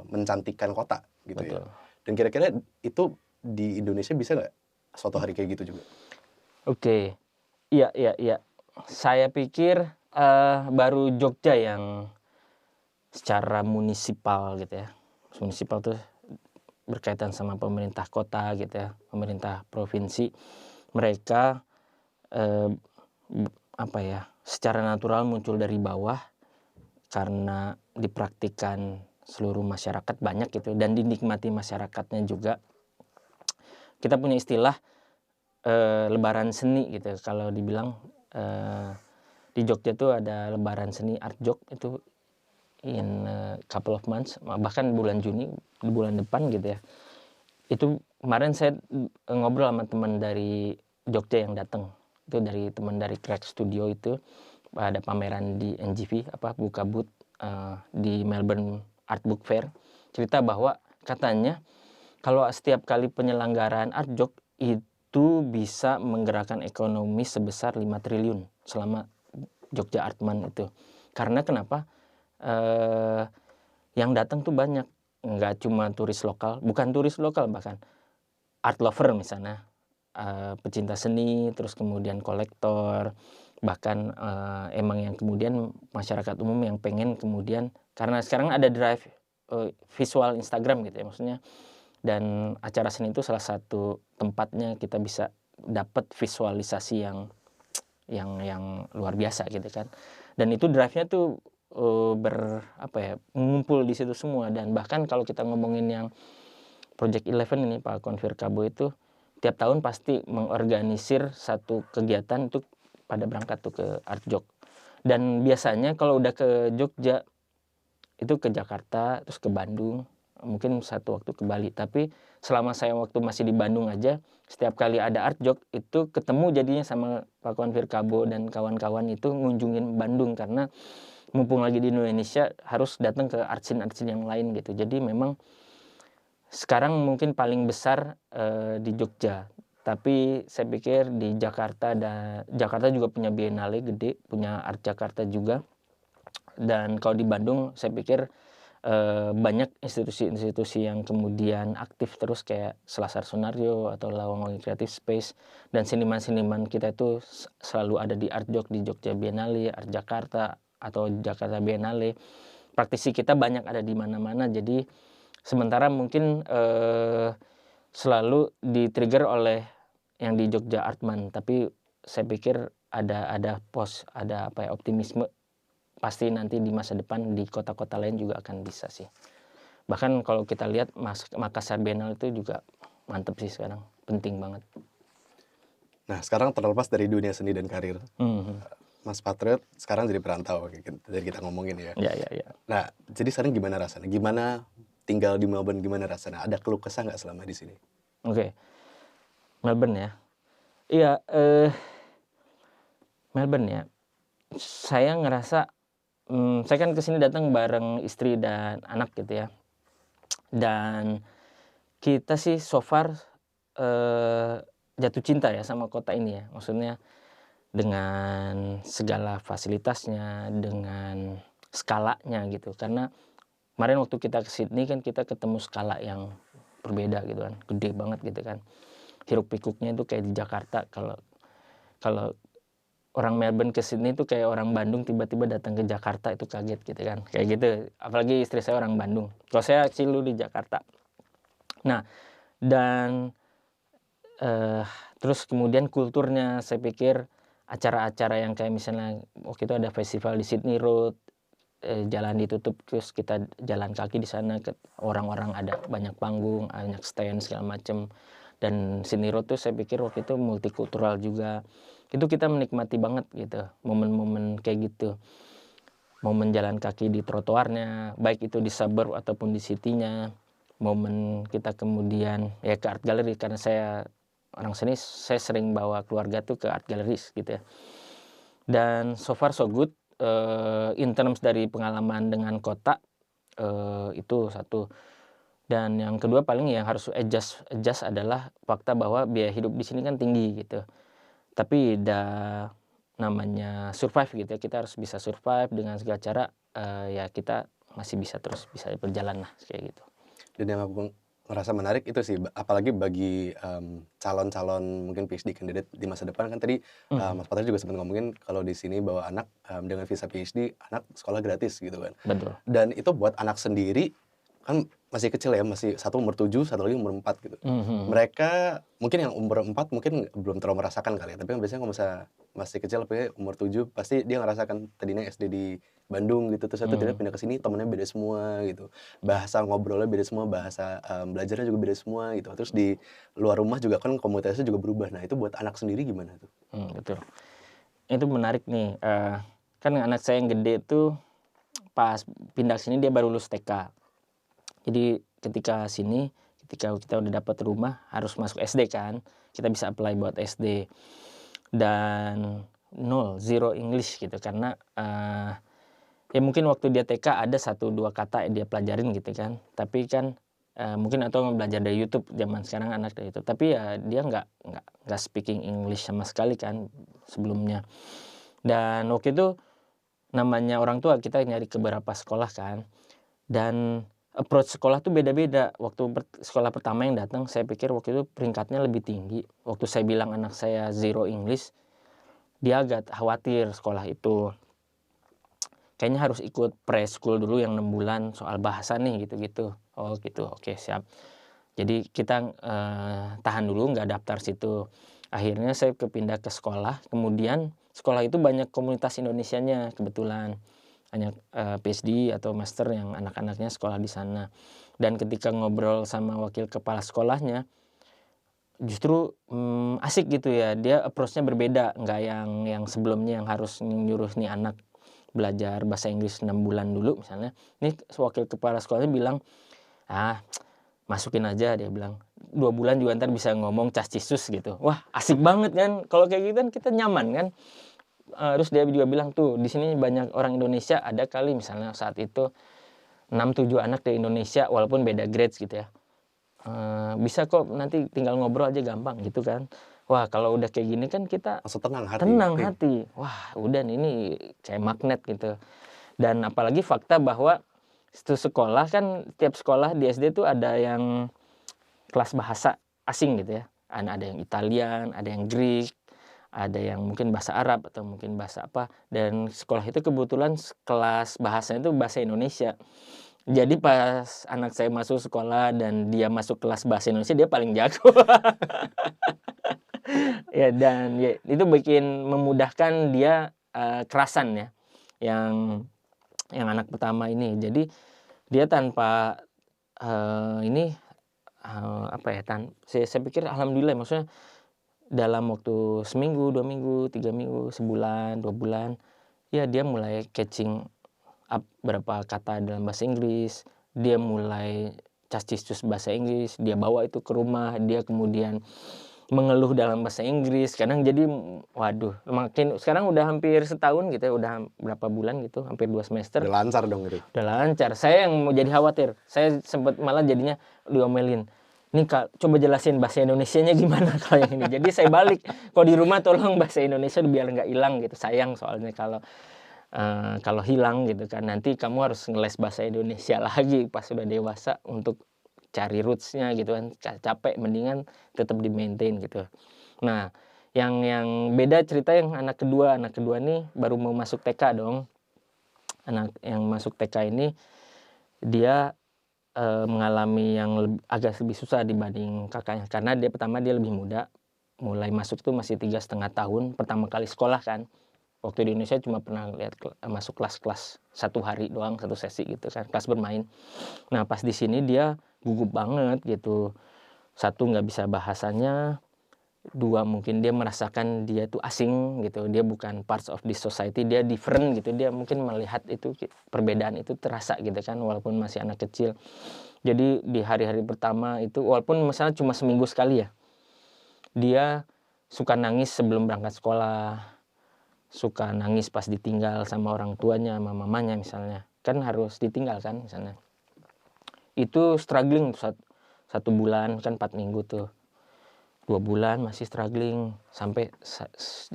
mencantikkan kota gitu ya. Dan kira-kira itu di Indonesia bisa nggak suatu hari kayak gitu juga? Oke, iya. Saya pikir baru Jogja yang secara munisipal gitu ya. Munisipal tuh berkaitan sama pemerintah kota gitu ya, pemerintah provinsi. Mereka secara natural muncul dari bawah karena dipraktikkan seluruh masyarakat banyak gitu, dan dinikmati masyarakatnya juga. Kita punya istilah lebaran seni gitu. Kalau dibilang di Jogja tuh ada lebaran seni art jog itu in couple of months, bahkan bulan Juni, bulan depan gitu ya. Itu kemarin saya ngobrol sama teman dari Jogja yang datang, itu dari teman dari Crack Studio. Itu ada pameran di NGV, buka booth di Melbourne Art Book Fair. Cerita bahwa katanya kalau setiap kali penyelenggaraan art jog itu bisa menggerakkan ekonomi sebesar 5 triliun selama Jogja Artman itu. Karena kenapa? Yang datang tuh banyak, nggak cuma turis lokal, bukan turis lokal, bahkan art lover misalnya, pecinta seni, terus kemudian kolektor, bahkan emang yang kemudian masyarakat umum yang pengen kemudian, karena sekarang ada drive visual Instagram gitu ya, maksudnya, dan acara seni itu salah satu tempatnya kita bisa dapat visualisasi yang luar biasa gitu kan. Dan itu drive-nya tuh mengumpul di situ semua. Dan bahkan kalau kita ngomongin yang Project 11 ini, Pak Konfir Kabo itu tiap tahun pasti mengorganisir satu kegiatan untuk pada berangkat tuh ke art jog. Dan biasanya kalau udah ke Jogja itu ke Jakarta, terus ke Bandung, mungkin satu waktu ke Bali. Tapi selama saya waktu masih di Bandung aja, setiap kali ada art jog itu ketemu jadinya sama Pak Konfir Kabo dan kawan-kawan itu ngunjungin Bandung, karena mumpung lagi di Indonesia harus datang ke art scene yang lain gitu. Jadi memang sekarang mungkin paling besar di Jogja, tapi saya pikir di Jakarta juga punya Biennale gede, punya Art Jakarta juga. Dan kalau di Bandung saya pikir banyak institusi-institusi yang kemudian aktif terus, kayak Selasar Sonario atau Lawang Creative Space, dan seniman-seniman kita itu selalu ada di art jog, di Jogja Biennale, Art Jakarta atau Jakarta Biennale. Praktisi kita banyak ada di mana-mana. Jadi sementara mungkin selalu di-trigger oleh yang di Jogja Artman, tapi saya pikir ada optimisme, pasti nanti di masa depan di kota-kota lain juga akan bisa sih. Bahkan kalau kita lihat Makassar Biennale itu juga mantep sih sekarang, penting banget. Nah, sekarang terlepas dari dunia seni dan karir, Mas Patriot sekarang jadi perantau, dari kita ngomongin ya. Iya. Nah, jadi sekarang gimana rasanya? Gimana tinggal di Melbourne, gimana rasanya? Ada keluh kesah nggak selama di sini? Oke. Melbourne ya. Iya, Melbourne ya. Saya ngerasa saya kan ke sini datang bareng istri dan anak gitu ya. Dan kita sih so far, jatuh cinta ya sama kota ini ya. Maksudnya dengan segala fasilitasnya, dengan skalanya gitu. Karena kemarin waktu kita ke Sydney kan kita ketemu skala yang berbeda gitu kan, gede banget gitu kan. Hiruk pikuknya itu kayak di Jakarta. Kalau kalau orang Melbourne ke Sydney itu kayak orang Bandung tiba-tiba datang ke Jakarta itu kaget gitu kan, kayak gitu. Apalagi istri saya orang Bandung, kalau saya sih dulu di Jakarta. Nah, dan terus kemudian kulturnya saya pikir acara-acara yang kayak misalnya waktu itu ada festival di Sydney Road, jalan ditutup terus kita jalan kaki di sana, orang-orang ada banyak panggung, banyak stand segala macem. Dan Sydney Road tuh saya pikir waktu itu multikultural juga. Itu kita menikmati banget gitu, momen-momen kayak gitu. Momen jalan kaki di trotoarnya, baik itu di suburb ataupun di city-nya. Momen kita kemudian ya ke art gallery, karena saya orang sini, saya sering bawa keluarga tuh ke art galleries gitu ya. Dan so far so good, in terms dari pengalaman dengan kota, itu satu. Dan yang kedua paling yang harus adjust adalah fakta bahwa biaya hidup di sini kan tinggi gitu. Tapi namanya survive gitu ya, kita harus bisa survive dengan segala cara, ya kita masih bisa terus bisa berjalan lah kayak gitu. Dan yang aku ngerasa menarik itu sih, apalagi bagi calon-calon mungkin PhD candidate di masa depan kan tadi Mas Patri juga sempat ngomongin kalau di sini bawa anak dengan visa PhD, anak sekolah gratis gitu kan. Betul. Dan itu buat anak sendiri kan masih kecil ya, masih satu umur 7, satu lagi umur 4 gitu. Mereka mungkin yang umur 4 mungkin belum terlalu merasakan kali ya, tapi kan biasanya kalau misalnya masih kecil tapi umur 7 pasti dia ngerasakan tadinya SD di Bandung gitu, terus tiba-tiba pindah ke sini temennya beda semua gitu. Bahasa ngobrolnya beda semua, bahasa belajarnya juga beda semua gitu. Terus di luar rumah juga kan komunitasnya juga berubah. Nah, itu buat anak sendiri gimana tuh? Betul. Itu menarik nih, kan anak saya yang gede tuh pas pindah ke sini dia baru lulus TK. Jadi ketika kita udah dapat rumah harus masuk SD kan, kita bisa apply buat SD. Dan zero English gitu karena, ya mungkin waktu dia TK ada 1, 2 kata yang dia pelajarin gitu kan. Tapi kan, mungkin atau belajar dari YouTube, zaman sekarang anak dari YouTube. Tapi ya dia nggak speaking English sama sekali kan sebelumnya. Dan waktu itu namanya orang tua kita nyari ke beberapa sekolah kan, dan approach sekolah tuh beda-beda. Waktu sekolah pertama yang datang saya pikir waktu itu peringkatnya lebih tinggi. Waktu saya bilang anak saya zero English, dia agak khawatir sekolah itu. Kayaknya harus ikut preschool dulu yang 6 bulan soal bahasa nih gitu-gitu. Oh gitu, oke siap. Jadi kita tahan dulu nggak daftar situ. Akhirnya saya pindah ke sekolah, kemudian sekolah itu banyak komunitas Indonesianya kebetulan. Banyak PhD atau master yang anak-anaknya sekolah di sana. Dan ketika ngobrol sama wakil kepala sekolahnya, justru asik gitu ya. Dia approach-nya berbeda, nggak yang sebelumnya yang harus nyuruh nih anak belajar bahasa Inggris 6 bulan dulu misalnya. Ini wakil kepala sekolahnya bilang, masukin aja, dia bilang 2 bulan juga ntar bisa ngomong cas-cisus gitu. Wah asik banget kan, kalau kayak gitu kan kita nyaman kan. Terus dia juga bilang tuh di sini banyak orang Indonesia, ada kali misalnya saat itu 6-7 anak dari Indonesia walaupun beda grades gitu ya. Bisa kok nanti tinggal ngobrol aja gampang gitu kan. Wah kalau udah kayak gini kan kita Langsung tenang hati. Wah udah nih, ini kayak magnet gitu. Dan apalagi fakta bahwa itu sekolah kan, tiap sekolah di SD tuh ada yang kelas bahasa asing gitu ya. Ada yang Italian, ada yang Greek, ada yang mungkin bahasa Arab atau mungkin bahasa apa. Dan sekolah itu kebetulan kelas bahasanya itu bahasa Indonesia. Jadi pas anak saya masuk sekolah dan dia masuk kelas bahasa Indonesia, dia paling jago. Ya dan ya itu bikin memudahkan dia, kerasan ya, yang anak pertama ini. Jadi dia tanpa, saya pikir alhamdulillah, maksudnya dalam waktu seminggu, 2 minggu, 3 minggu, sebulan, 2 bulan, ya dia mulai catching up berapa kata dalam bahasa Inggris, dia mulai cas-cisus bahasa Inggris, dia bawa itu ke rumah, dia kemudian mengeluh dalam bahasa Inggris. Kadang jadi waduh, makin sekarang udah hampir setahun gitu ya, udah berapa bulan gitu, hampir 2 semester. Udah lancar dong itu. Udah lancar. Saya yang mau jadi khawatir. Saya sempat malah jadinya diomelin. Nih Kak, coba jelasin bahasa Indonesianya gimana kalau yang ini. Jadi saya balik. Kalau di rumah tolong bahasa Indonesia biar nggak hilang gitu. Sayang soalnya kalau hilang gitu kan. Nanti kamu harus ngeles bahasa Indonesia lagi pas sudah dewasa untuk cari roots-nya gitu kan. Capek mendingan tetap di-maintain gitu. Nah, yang beda cerita yang anak kedua. Anak kedua nih baru mau masuk TK dong. Anak yang masuk TK ini dia mengalami yang agak lebih susah dibanding kakaknya karena dia lebih muda, mulai masuk tuh masih 3,5 tahun, pertama kali sekolah kan. Waktu di Indonesia cuma pernah lihat masuk kelas 1 hari doang, 1 sesi gitu kan, kelas bermain. Nah pas di sini dia gugup banget gitu, 1 nggak bisa bahasanya, 2 mungkin dia merasakan dia tuh asing gitu, dia bukan parts of this society, dia different gitu, dia mungkin melihat itu perbedaan itu terasa gitu kan walaupun masih anak kecil. Jadi di hari-hari pertama itu walaupun misalnya cuma seminggu sekali ya, dia suka nangis sebelum berangkat sekolah, suka nangis pas ditinggal sama orang tuanya, sama mamanya misalnya, kan harus ditinggal kan misalnya. Itu struggling 1 bulan kan 4 minggu tuh. 2 bulan masih struggling sampai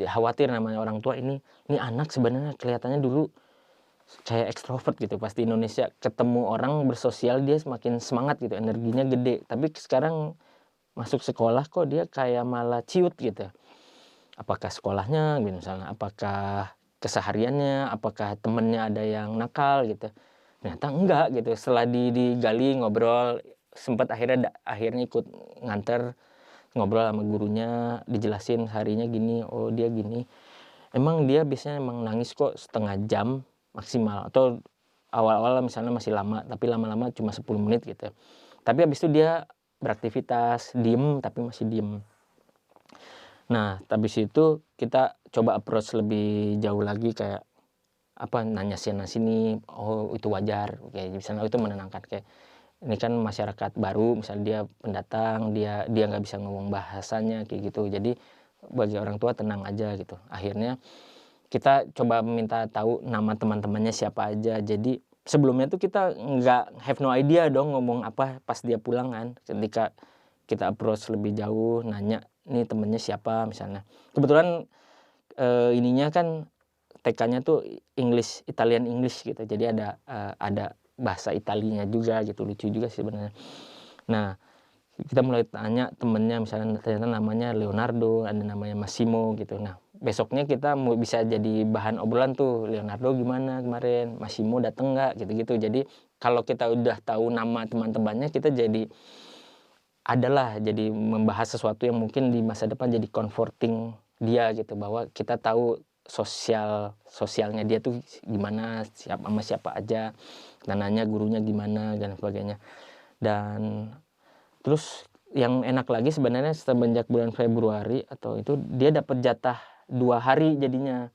khawatir namanya orang tua ini anak sebenarnya kelihatannya dulu kayak ekstrovert gitu pas di Indonesia ketemu orang bersosial dia semakin semangat gitu energinya gede tapi sekarang masuk sekolah kok dia kayak malah ciut gitu apakah sekolahnya gitu misalnya apakah kesehariannya apakah temennya ada yang nakal gitu ternyata enggak gitu setelah digali ngobrol sempat akhirnya ikut nganter ngobrol sama gurunya, dijelasin harinya gini, oh dia gini. Emang dia biasanya nangis kok setengah jam maksimal. Atau awal-awal misalnya masih lama, tapi lama-lama cuma 10 menit gitu. Tapi habis itu dia beraktivitas, diem tapi masih diem. Nah, habis itu kita coba approach lebih jauh lagi kayak nanya sana sini, oh itu wajar, kayak misalnya itu menenangkan kayak ini kan masyarakat baru misalnya dia pendatang dia nggak bisa ngomong bahasanya kayak gitu jadi bagi orang tua tenang aja gitu akhirnya kita coba minta tahu nama teman-temannya siapa aja jadi sebelumnya tuh kita nggak have no idea dong ngomong apa pas dia pulang kan ketika kita approach lebih jauh nanya nih temennya siapa misalnya kebetulan ininya kan TK-nya tuh Italian English gitu jadi ada bahasa Italinya juga gitu lucu juga sih sebenarnya. Nah kita mulai tanya temennya misalnya ternyata namanya Leonardo ada namanya Massimo gitu. Nah besoknya kita mau bisa jadi bahan obrolan tuh Leonardo gimana kemarin Massimo dateng nggak gitu-gitu. Jadi kalau kita udah tahu nama teman-temannya kita jadi membahas sesuatu yang mungkin di masa depan jadi comforting dia gitu bahwa kita tahu sosialnya dia tuh gimana sama siapa aja nanya gurunya gimana dan sebagainya dan terus yang enak lagi sebenarnya semenjak bulan Februari atau itu dia dapat jatah 2 hari jadinya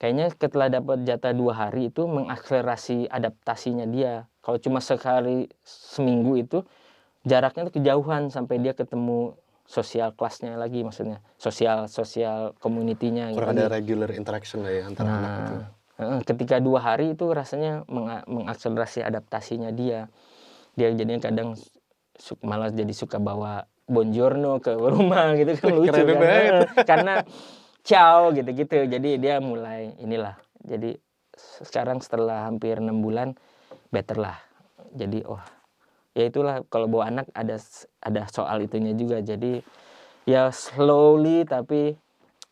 kayaknya setelah dapat jatah 2 hari itu mengakselerasi adaptasinya dia kalau cuma sekali seminggu itu jaraknya tuh kejauhan sampai dia ketemu sosial kelasnya lagi maksudnya sosial community-nya kurang ada regular interaction lah ya antara anak itu ketika 2 hari itu rasanya mengakselerasi adaptasinya dia jadinya kadang malah jadi suka bawa buongiorno ke rumah gitu kan lucu kan karena ciao gitu-gitu jadi dia mulai inilah jadi sekarang setelah hampir 6 bulan better lah jadi ya itulah kalau bawa anak ada soal itunya juga jadi ya slowly tapi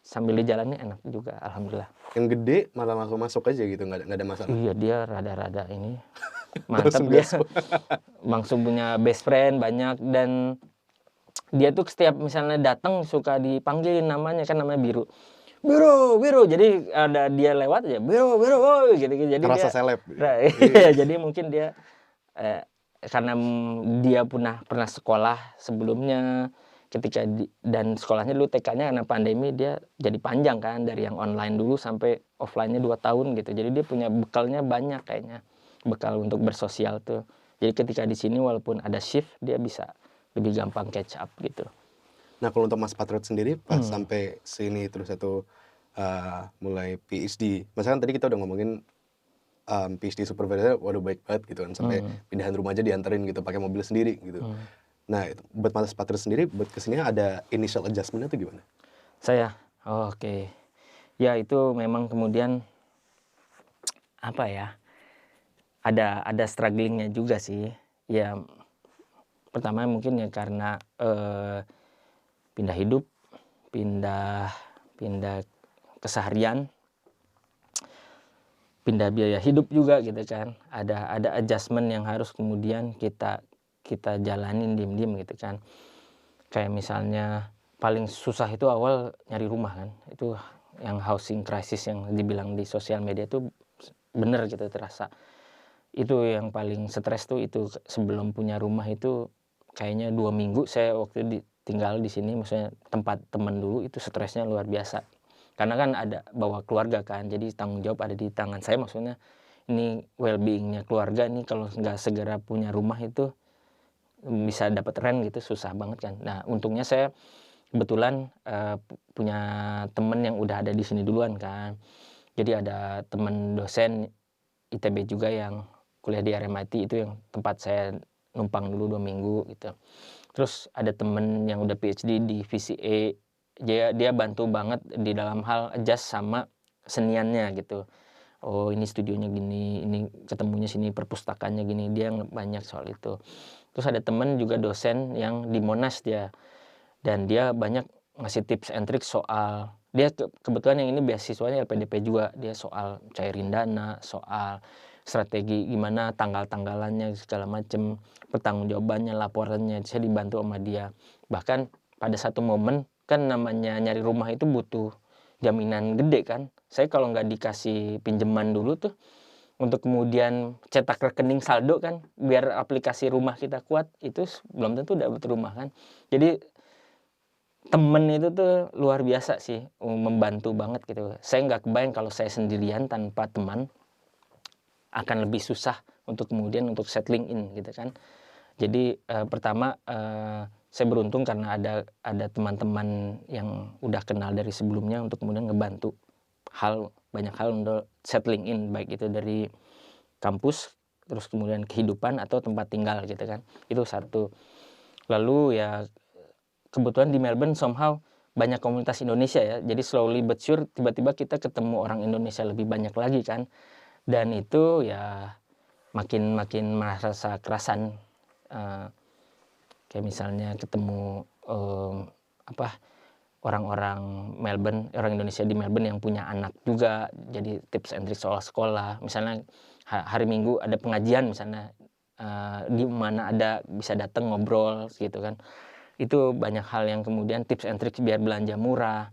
sambil dijalani enak juga alhamdulillah yang gede malah masuk aja gitu nggak ada masalah iya dia rada-rada ini mantap dia langsung punya best friend banyak dan dia tuh setiap misalnya datang suka dipanggilin namanya kan namanya Biru jadi ada dia lewat aja Biru gitu jadi terasa dia seleb jadi mungkin dia karena dia pernah sekolah sebelumnya ketika dan sekolahnya dulu TK-nya karena pandemi dia jadi panjang kan dari yang online dulu sampai offline-nya 2 tahun gitu jadi dia punya bekalnya banyak kayaknya bekal untuk bersosial tuh jadi ketika di sini walaupun ada shift dia bisa lebih gampang catch up gitu Nah kalau untuk Mas Patriot sendiri pas Hmm. sampai sini terus mulai PhD, misalkan tadi kita udah ngomongin PhD supervisor waduh baik banget gitu kan, sampai Hmm. pindahan rumah aja dianterin gitu pakai mobil sendiri gitu. Hmm. Nah itu buat Mas Patriot sendiri buat kesini ada initial adjustment-nya tuh gimana? Saya, oke. Ya itu memang kemudian apa ya, ada strugglingnya juga sih. Ya pertama mungkin ya karena pindah hidup, pindah pindah keseharian, pindah biaya hidup juga gitu kan. Ada adjustment yang harus kemudian kita kita jalanin diem-diem gitu kan. Kayak misalnya paling susah itu awal nyari rumah kan. Itu yang housing crisis yang dibilang di sosial media itu bener gitu terasa. Itu yang paling stres tuh itu sebelum punya rumah itu kayaknya 2 minggu saya waktu tinggal di sini, maksudnya tempat temen dulu itu stresnya luar biasa. Karena kan ada bawa keluarga kan, jadi tanggung jawab ada di tangan saya, maksudnya ini well-being-nya keluarga nih kalau nggak segera punya rumah itu bisa dapat rent gitu susah banget kan. Nah untungnya saya kebetulan punya temen yang udah ada di sini duluan kan. Jadi ada temen dosen ITB juga yang kuliah di RMIT itu yang tempat saya numpang dulu 2 minggu gitu. Terus ada temen yang udah PhD di VCA, dia bantu banget di dalam hal adjust sama keseniannya gitu. Oh ini studionya gini, ini ketemunya sini, perpustakaannya gini, dia banyak soal itu. Terus ada temen juga dosen yang di Monash dia, dan dia banyak ngasih tips and tricks soal dia kebetulan yang ini beasiswanya LPDP juga, dia soal cairin dana, soal strategi gimana tanggal-tanggalannya segala macem, pertanggungjawabannya, laporannya, saya dibantu sama dia. Bahkan pada satu momen kan namanya nyari rumah itu butuh jaminan gede kan. Saya kalau nggak dikasih pinjaman dulu tuh untuk kemudian cetak rekening saldo kan biar aplikasi rumah kita kuat, itu belum tentu dapat rumah kan. Jadi temen itu tuh luar biasa sih, membantu banget gitu. Saya nggak kebayang kalau saya sendirian tanpa teman, akan lebih susah untuk kemudian untuk settling in gitu kan. Jadi, pertama, saya beruntung karena ada teman-teman yang udah kenal dari sebelumnya untuk kemudian ngebantu banyak hal untuk settling in, baik itu dari kampus, terus kemudian kehidupan atau tempat tinggal gitu kan, itu satu. Lalu ya kebetulan di Melbourne somehow banyak komunitas Indonesia ya, jadi slowly but sure tiba-tiba kita ketemu orang Indonesia lebih banyak lagi kan, dan itu ya makin makin merasa kerasan, kayak misalnya ketemu, orang-orang Melbourne, orang Indonesia di Melbourne yang punya anak juga, jadi tips and tricks soal sekolah. Misalnya hari Minggu ada pengajian misalnya, di mana ada bisa datang ngobrol gitu kan. Itu banyak hal yang kemudian tips and tricks biar belanja murah,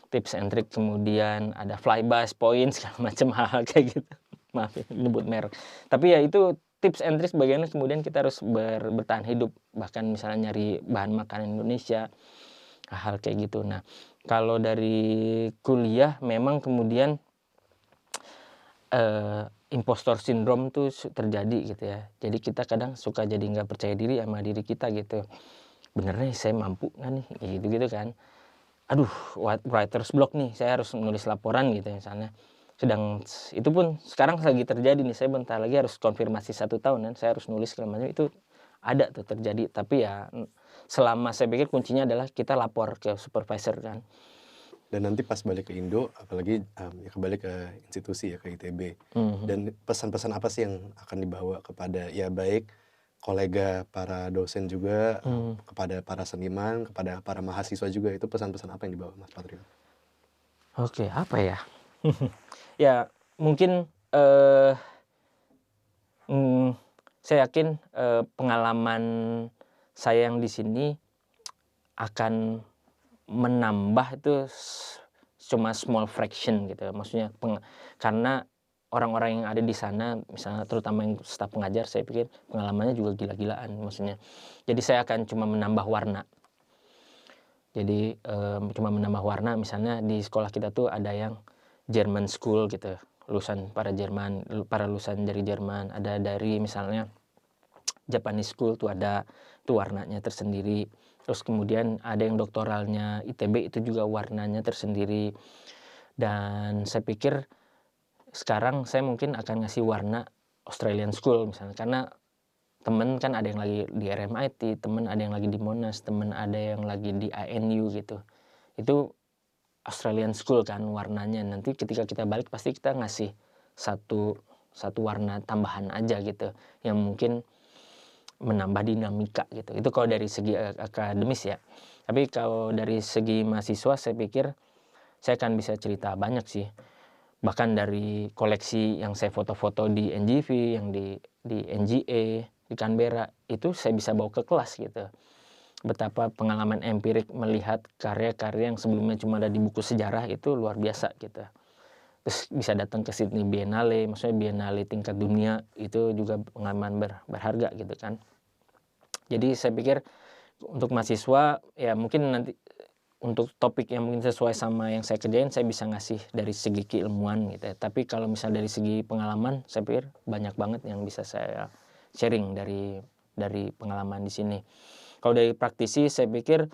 tips and tricks kemudian ada flybus, poin, segala macam hal-hal kayak gitu. Maaf ya nyebut merek. Tapi ya itu tips and tricks bagaimana kemudian kita harus bertahan hidup, bahkan misalnya nyari bahan makanan Indonesia, hal kayak gitu. Nah, kalau dari kuliah memang kemudian impostor syndrome tuh terjadi gitu ya. Jadi kita kadang suka jadi nggak percaya diri sama diri kita gitu. Bener nih saya mampu nggak nih? Gitu-gitu kan. Aduh, writer's block nih, saya harus menulis laporan gitu misalnya. Sedang itu pun sekarang lagi terjadi nih, saya bentar lagi harus konfirmasi 1 tahun kan, saya harus nulis segala macam, itu ada tuh terjadi. Tapi ya selama saya pikir kuncinya adalah kita lapor ke supervisor kan. Dan nanti pas balik ke Indo, apalagi ya kembali ke institusi ya, ke ITB. Dan pesan-pesan apa sih yang akan dibawa kepada ya baik kolega para dosen juga, kepada para seniman, kepada para mahasiswa juga, itu pesan-pesan apa yang dibawa Mas Patriot? Oke, apa ya? Ya mungkin, saya yakin, pengalaman saya yang di sini akan menambah itu cuma small fraction gitu, maksudnya karena orang-orang yang ada di sana, misalnya terutama yang staf pengajar, saya pikir pengalamannya juga gila-gilaan maksudnya. Jadi saya akan cuma menambah warna. Jadi, cuma menambah warna, misalnya di sekolah kita tuh ada yang German school gitu, lulusan para lulusan dari Jerman, ada dari misalnya Japanese school tuh ada, itu warnanya tersendiri. Terus kemudian ada yang doktoralnya ITB, itu juga warnanya tersendiri. Dan saya pikir sekarang saya mungkin akan ngasih warna Australian School misalnya, karena temen kan ada yang lagi di RMIT, temen ada yang lagi di Monash, temen ada yang lagi di ANU gitu. Itu Australian School kan warnanya. Nanti ketika kita balik pasti kita ngasih satu warna tambahan aja gitu, yang mungkin menambah dinamika gitu. Itu kalau dari segi akademis ya. Tapi kalau dari segi mahasiswa saya pikir saya akan bisa cerita banyak sih. Bahkan dari koleksi yang saya foto-foto di NGV, yang di NGA, di Canberra, itu saya bisa bawa ke kelas gitu. Betapa pengalaman empirik melihat karya-karya yang sebelumnya cuma ada di buku sejarah itu luar biasa gitu. Terus bisa datang ke Sydney Biennale, maksudnya Biennale tingkat dunia, itu juga pengalaman berharga gitu kan. Jadi saya pikir untuk mahasiswa ya mungkin nanti untuk topik yang mungkin sesuai sama yang saya kerjain saya bisa ngasih dari segi keilmuan gitu ya. Tapi kalau misalnya dari segi pengalaman saya pikir banyak banget yang bisa saya sharing dari pengalaman di sini. Kalau dari praktisi saya pikir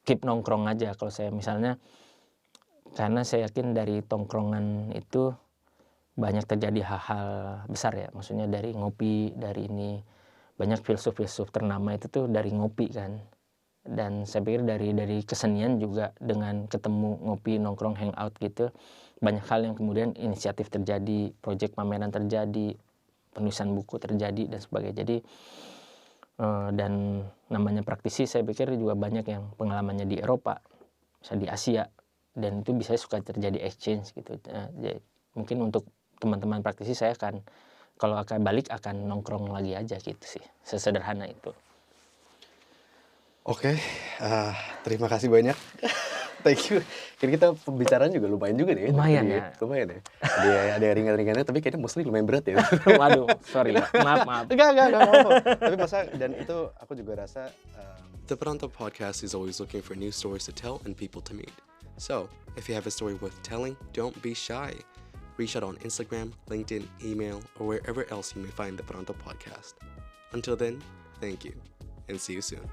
keep nongkrong aja kalau saya misalnya, karena saya yakin dari tongkrongan itu banyak terjadi hal-hal besar ya, maksudnya dari ngopi, dari ini banyak filsuf-filsuf ternama itu tuh dari ngopi kan. Dan saya pikir dari kesenian juga dengan ketemu ngopi, nongkrong, hangout gitu, banyak hal yang kemudian inisiatif terjadi, proyek pameran terjadi, penulisan buku terjadi dan sebagainya. Jadi dan namanya praktisi saya pikir juga banyak yang pengalamannya di Eropa, misalnya di Asia, dan itu bisa suka terjadi exchange gitu. Jadi mungkin untuk teman-teman praktisi saya akan kalau akan balik akan nongkrong lagi aja gitu sih, sesederhana itu. Oke, terima kasih banyak. Thank you. Kira kita pembicaraan juga lumayan juga nih. Lumayan ya. Lumayan ya. Ada yang ringan-ringannya, tapi kayaknya mostly lumayan berat ya. Waduh, sorry ya. Maaf. Enggak apa-apa. Tapi masa, dan itu aku juga rasa The Perantau Podcast is always looking for new stories to tell and people to meet. So, if you have a story worth telling, don't be shy. Reach out on Instagram, LinkedIn, email, or wherever else you may find The Perantau Podcast. Until then, thank you, and see you soon.